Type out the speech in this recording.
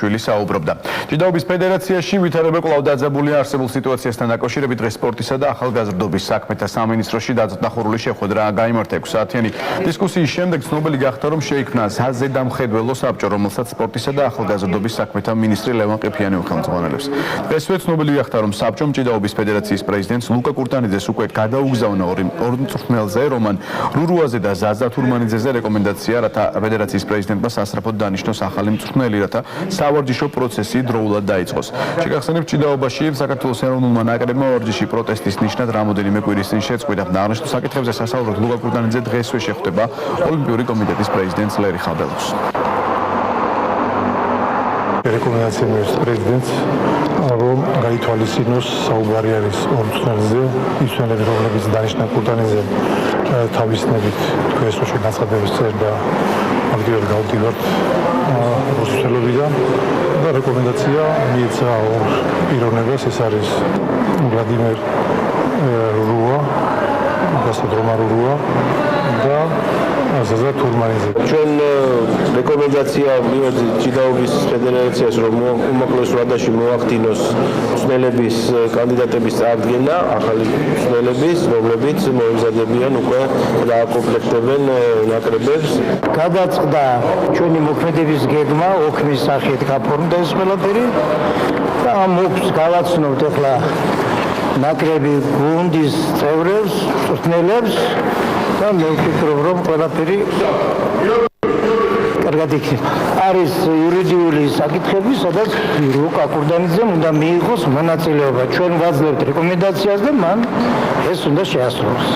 საუბრობდა. ჭიდაობის ფედერაციაში ვითარება კვლავ დაძაბულია არსებულ სიტუაციასთან დაკავშირებით დღეს სპორტისა და ახალგაზრდობის საქმეთა სამინისტროში დაწნახურული შეხვედრა გაიმართა 6 საათიანი დისკუსიის შემდეგ ცნობილი გახდა, რომ შეიქმნა საზედამხედველო საბჭო, რომელსაც სპორტისა და ახალგაზრდობის საქმეთა მინისტრი ლევან ყიფიანი უხელმძღვანელებს. დღესვე ცნობილი გახდა, რომ საბჭომ ჭიდაობის ფედერაციის პრეზიდენტს ლუკა კურტანიძეს უკვე გადაუგზავნა ორ მწვრთნელზე, რომან რურუაზე და ზაზა თურმანიძეზე რეკომენდაცია, რათა ფედერაციის პრეზიდენტმა სასწრაფოდ დანიშნოს ახალი მწვრთნელი, რათა სავარჯიშო პროცესი დროულად დაიწყოს. შეგახსენებთ, ჭიდაობაში საქართველოს ეროვნულმა ნაკრებმა ვარჯიში პროტესტის ნიშნად რამოდენიმე კვირის წინ შეწყვიტა. აღნიშნულ საკითხებზე სასაუბროდ ლუკა კურტანიძე დღესვე შეხვდება ოლიმპიური კომიტეტის პრეზიდენტს ლერი ხაბელოვს. რეკომენდაცია მიიღეს პრეზიდენტს, რომ გაითვალისწინოს საუბარი არის ორ მწვრთნელზე, ის მწვრთნელები, რომლებიც დანიშნა კურტანიძე თავისნებით თვესოში განცხადების წერდა აქტიურად გავდივართ მოსწავლეობიდან და რეკომენდაცია მიეცა ორ პიროვნებას, ეს არის ვლადიმერ რურუა, გასადრომა რურუა და ზაზა თურმანიძე. ჩვენ რეკომენდაცია მივეძით ჭიდაობის ფედერაციას, რომ უმოკლეს ვადაში მოახდინოს მწვრთნელების კანდიდატების წარდგენა, ახალი მწვრთნელების, რომლებიც მოემზადებიან უკვე დააკომპლექტებენ ნაკრებებს. გადაწყდა ჩვენი მოქმედების გეგმა, ოქმის სახით გაფორმდა ეს ყველაფერი და მოგვს გავაცნობთ ახლა ნაკრები გუნდის წევრებს, მწვრთნელებს და მე ვფიქრობ, რომ ყველაფერი კარგად იქნება. არის იურიდიული საკითხები, სადაც ლუკა კურტანიძემ უნდა მიიღოს მონაწილეობა. ჩვენ ვაძლევთ რეკომენდაციას და მან ეს უნდა შეასრულოს.